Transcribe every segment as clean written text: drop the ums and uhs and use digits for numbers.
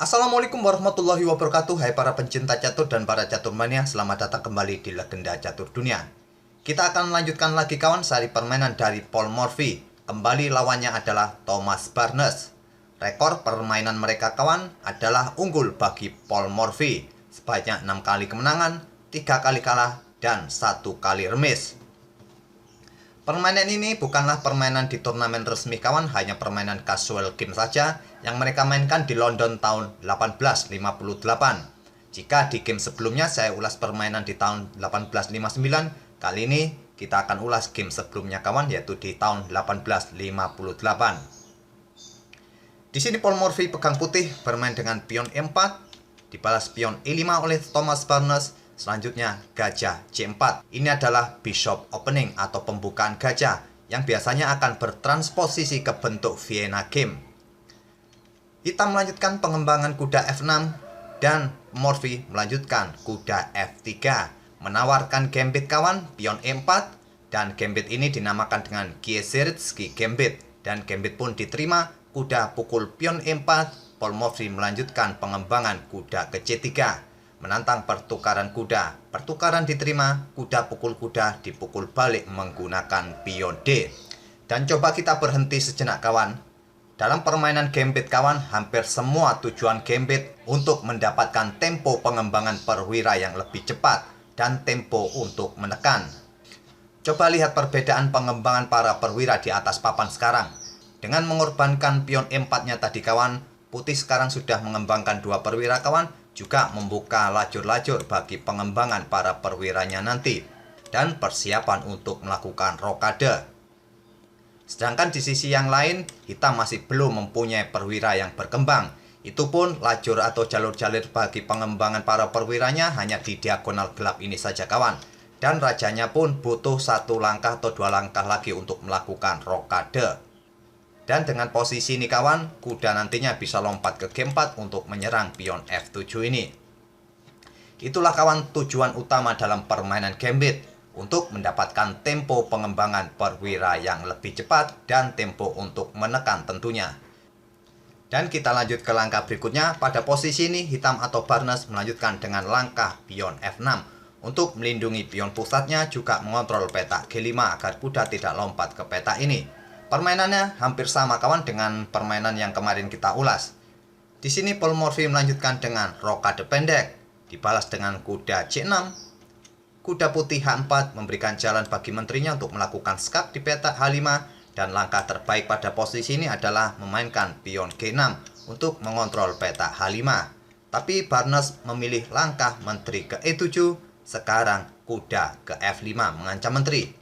Assalamualaikum warahmatullahi wabarakatuh. Hai para pencinta catur dan para catur mania, selamat datang kembali di Legenda Catur Dunia. Kita akan melanjutkan lagi kawan seri permainan dari Paul Morphy. Kembali lawannya adalah Thomas Barnes. Rekor permainan mereka kawan adalah unggul bagi Paul Morphy, sebanyak 6 kali kemenangan, 3 kali kalah, dan 1 kali remis. Permainan ini bukanlah permainan di turnamen resmi kawan, hanya permainan casual game saja yang mereka mainkan di London tahun 1858. Jika di game sebelumnya saya ulas permainan di tahun 1859, kali ini kita akan ulas game sebelumnya kawan, yaitu di tahun 1858. Di sini Paul Morphy pegang putih bermain dengan pion E4, dibalas pion E5 oleh Thomas Barnes. Selanjutnya gajah C4. Ini adalah bishop opening atau pembukaan gajah yang biasanya akan bertransposisi ke bentuk Vienna game. Hitam melanjutkan pengembangan kuda F6 dan Morphy melanjutkan kuda F3, menawarkan gambit kawan pion E4, dan gambit ini dinamakan dengan Kieseritzky gambit, dan gambit pun diterima. Kuda pukul pion E4. Paul Morphy melanjutkan pengembangan kuda ke C3, menantang pertukaran kuda. Pertukaran diterima, kuda pukul kuda dipukul balik menggunakan pion D. Dan coba kita berhenti sejenak kawan. Dalam permainan gambit kawan, hampir semua tujuan gambit untuk mendapatkan tempo pengembangan perwira yang lebih cepat dan tempo untuk menekan. Coba lihat perbedaan pengembangan para perwira di atas papan sekarang. Dengan mengorbankan pion E4-nya tadi kawan, putih sekarang sudah mengembangkan 2 perwira kawan, juga membuka lajur-lajur bagi pengembangan para perwiranya nanti, dan persiapan untuk melakukan rokade. Sedangkan di sisi yang lain, hitam masih belum mempunyai perwira yang berkembang. Itu pun lajur atau jalur-jalur bagi pengembangan para perwiranya hanya di diagonal gelap ini saja kawan. Dan rajanya pun butuh 1 langkah atau 2 langkah lagi untuk melakukan rokade. Dan dengan posisi ini kawan, kuda nantinya bisa lompat ke G4 untuk menyerang pion F7 ini. Itulah kawan tujuan utama dalam permainan gambit, untuk mendapatkan tempo pengembangan perwira yang lebih cepat dan tempo untuk menekan tentunya. Dan kita lanjut ke langkah berikutnya. Pada posisi ini hitam atau Barnes melanjutkan dengan langkah pion F6 untuk melindungi pion pusatnya, juga mengontrol peta G5 agar kuda tidak lompat ke peta ini. Permainannya hampir sama kawan dengan permainan yang kemarin kita ulas. Di sini Paul Morphy melanjutkan dengan rokade pendek, dibalas dengan kuda C6. Kuda putih H4 memberikan jalan bagi menterinya untuk melakukan skak di peta H5, dan langkah terbaik pada posisi ini adalah memainkan pion G6 untuk mengontrol peta H5. Tapi Barnes memilih langkah menteri ke E7, sekarang kuda ke F5 mengancam menteri.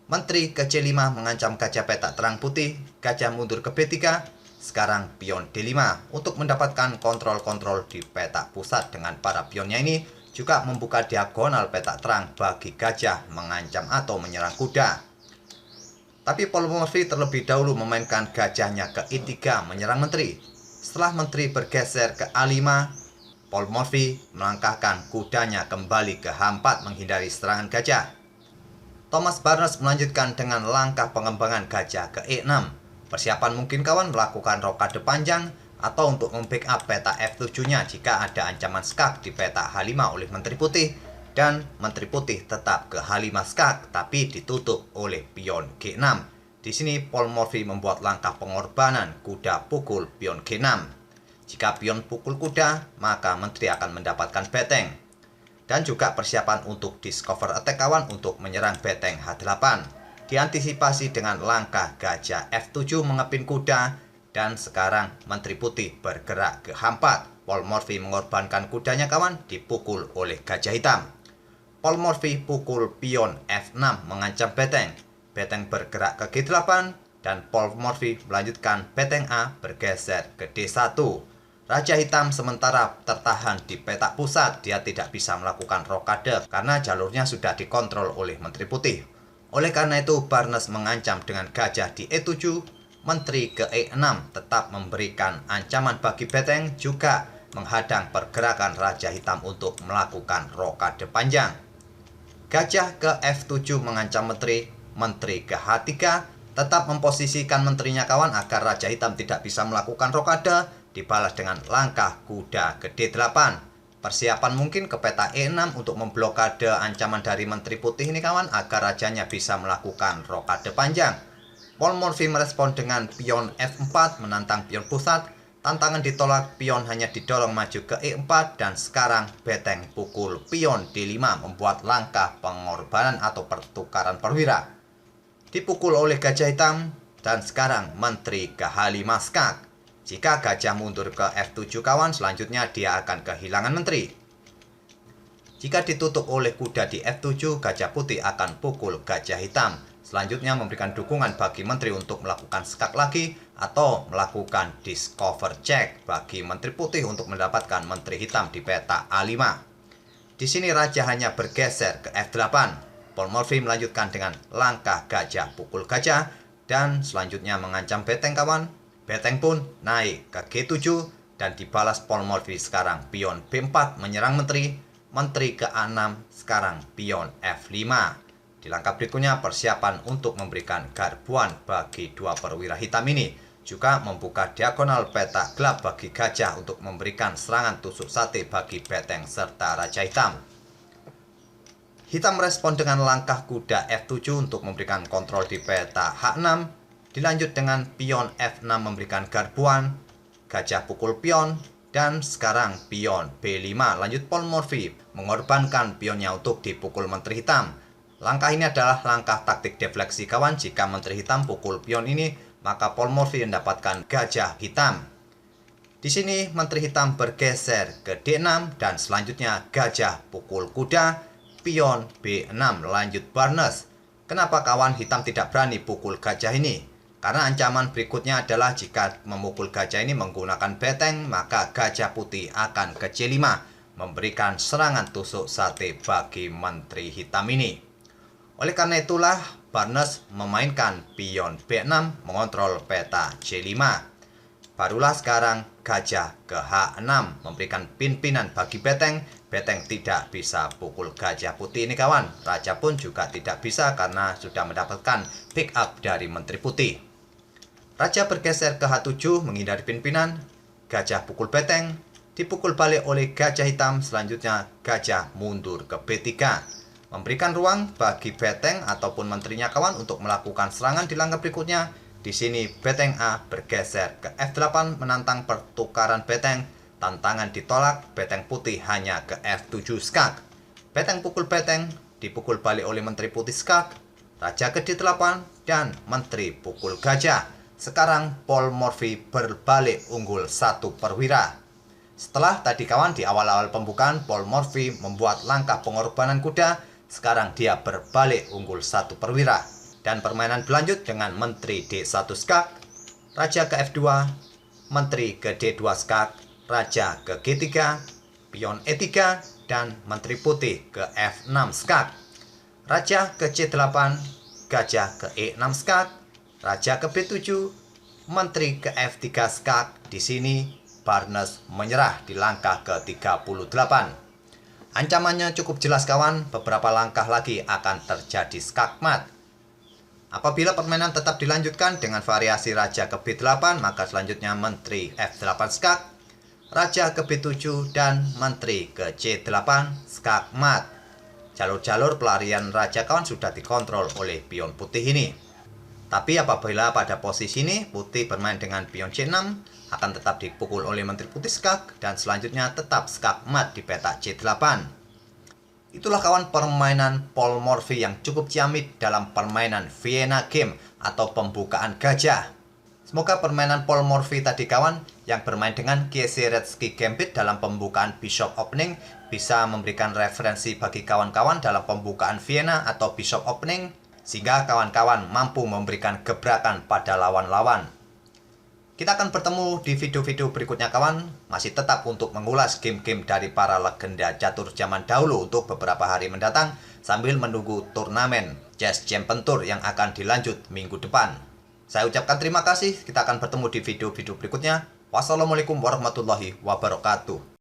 Menteri ke C5 mengancam gajah peta terang putih, gajah mundur ke B3, sekarang pion D5 untuk mendapatkan kontrol-kontrol di peta pusat. Dengan para pionnya ini juga membuka diagonal peta terang bagi gajah mengancam atau menyerang kuda. Tapi Paul Morphy terlebih dahulu memainkan gajahnya ke I3 menyerang menteri. Setelah menteri bergeser ke A5, Paul Morphy melangkahkan kudanya kembali ke H4 menghindari serangan gajah. Thomas Barnes melanjutkan dengan langkah pengembangan gajah ke E6. Persiapan mungkin kawan melakukan rokade panjang atau untuk membackup peta F7-nya jika ada ancaman skak di peta H5 oleh menteri putih, dan menteri putih tetap ke H5 skak tapi ditutup oleh pion G6. Di sini Paul Morphy membuat langkah pengorbanan kuda pukul pion G6. Jika pion pukul kuda, maka menteri akan mendapatkan beteng. Dan juga persiapan untuk discover attack kawan untuk menyerang beteng H8. Diantisipasi dengan langkah gajah F7 mengepin kuda, dan sekarang menteri putih bergerak ke H4. Paul Morphy mengorbankan kudanya kawan, dipukul oleh gajah hitam. Paul Morphy pukul pion F6 mengancam beteng. Beteng bergerak ke G8, dan Paul Morphy melanjutkan beteng A bergeser ke D1. Raja hitam sementara tertahan di peta pusat, dia tidak bisa melakukan rokade karena jalurnya sudah dikontrol oleh menteri putih. Oleh karena itu Barnes mengancam dengan gajah di E7, menteri ke E6 tetap memberikan ancaman bagi beteng, juga menghadang pergerakan raja hitam untuk melakukan rokade panjang. Gajah ke F7 mengancam menteri, menteri ke H3 tetap memposisikan menterinya kawan agar raja hitam tidak bisa melakukan rokade, dibalas dengan langkah kuda ke D8. Persiapan mungkin ke peta E6 untuk memblokade ancaman dari Menteri Putih ini kawan, agar rajanya bisa melakukan rokade panjang. Paul Morphy merespon dengan pion F4 menantang pion pusat. Tantangan ditolak, pion hanya didorong maju ke E4 dan sekarang beteng pukul pion D5 membuat langkah pengorbanan atau pertukaran perwira. Dipukul oleh gajah hitam dan sekarang Menteri ke H5 skak. Jika gajah mundur ke F7 kawan, selanjutnya dia akan kehilangan menteri. Jika ditutup oleh kuda di F7, gajah putih akan pukul gajah hitam. Selanjutnya memberikan dukungan bagi menteri untuk melakukan skak lagi atau melakukan discover check bagi menteri putih untuk mendapatkan menteri hitam di peta A5. Di sini raja hanya bergeser ke F8. Paul Morphy melanjutkan dengan langkah gajah pukul gajah dan selanjutnya mengancam beteng kawan. Beteng pun naik ke G7 dan dibalas Paul Morphy sekarang pion B4 menyerang menteri. Menteri ke A6 sekarang pion F5. Di langkah berikutnya persiapan untuk memberikan garbuan bagi dua perwira hitam ini. Juga membuka diagonal peta gelap bagi gajah untuk memberikan serangan tusuk sate bagi beteng serta raja hitam. Hitam merespon dengan langkah kuda F7 untuk memberikan kontrol di peta H6. Dilanjut dengan pion F6 memberikan garbuan, gajah pukul pion, dan sekarang pion B5. Lanjut Paul Morphy mengorbankan pionnya untuk dipukul menteri hitam. Langkah ini adalah langkah taktik defleksi kawan. Jika menteri hitam pukul pion ini, maka Paul Morphy mendapatkan gajah hitam. Di sini menteri hitam bergeser ke D6 dan selanjutnya gajah pukul kuda, pion B6. Lanjut Barnes. Kenapa kawan hitam tidak berani pukul gajah ini? Karena ancaman berikutnya adalah jika memukul gajah ini menggunakan beteng, maka gajah putih akan ke C5, memberikan serangan tusuk sate bagi menteri hitam ini. Oleh karena itulah, Barnes memainkan pion B6 mengontrol peta C5. Barulah sekarang gajah ke H6, memberikan pin-pinan bagi beteng. Beteng tidak bisa pukul gajah putih ini kawan. Raja pun juga tidak bisa karena sudah mendapatkan pick up dari menteri putih. Raja bergeser ke H7 menghindari pin-pinan. Gajah pukul beteng, dipukul balik oleh gajah hitam. Selanjutnya gajah mundur ke B3, memberikan ruang bagi beteng ataupun menterinya kawan untuk melakukan serangan di langkah berikutnya. Di sini beteng A bergeser ke F8 menantang pertukaran beteng. Tantangan ditolak, beteng putih hanya ke F7 skak. Beteng pukul beteng, dipukul balik oleh menteri putih skak. Raja ke D8 dan menteri pukul gajah. Sekarang Paul Morphy berbalik unggul satu perwira. Setelah tadi kawan di awal-awal pembukaan Paul Morphy membuat langkah pengorbanan kuda, sekarang dia berbalik unggul satu perwira. Dan permainan berlanjut dengan menteri D1 skak, raja ke F2, menteri ke D2 skak, raja ke G3, pion E3, dan menteri putih ke F6 skak. Raja ke C8, gajah ke E6 skak, raja ke B7, menteri ke F3 skak. Di sini Barnes menyerah di langkah ke-38. Ancamannya cukup jelas kawan, beberapa langkah lagi akan terjadi skak mat. Apabila permainan tetap dilanjutkan dengan variasi raja ke B8, maka selanjutnya menteri F8 skak, raja ke B7, dan menteri ke C8 skak mat. Jalur-jalur pelarian raja kawan sudah dikontrol oleh pion putih ini. Tapi apabila pada posisi ini putih bermain dengan pion C6, akan tetap dipukul oleh menteri putih skak dan selanjutnya tetap skak mat di peta C8. Itulah kawan permainan Paul Morphy yang cukup ciamik dalam permainan Vienna Game atau pembukaan gajah. Semoga permainan Paul Morphy tadi kawan yang bermain dengan Kieseritzky Gambit dalam pembukaan Bishop Opening bisa memberikan referensi bagi kawan-kawan dalam pembukaan Vienna atau Bishop Opening, sehingga kawan-kawan mampu memberikan gebrakan pada lawan-lawan. Kita akan bertemu di video-video berikutnya kawan, masih tetap untuk mengulas game-game dari para legenda catur zaman dahulu untuk beberapa hari mendatang sambil menunggu turnamen Chess Champion Tour yang akan dilanjut minggu depan. Saya ucapkan terima kasih, kita akan bertemu di video-video berikutnya. Wassalamualaikum warahmatullahi wabarakatuh.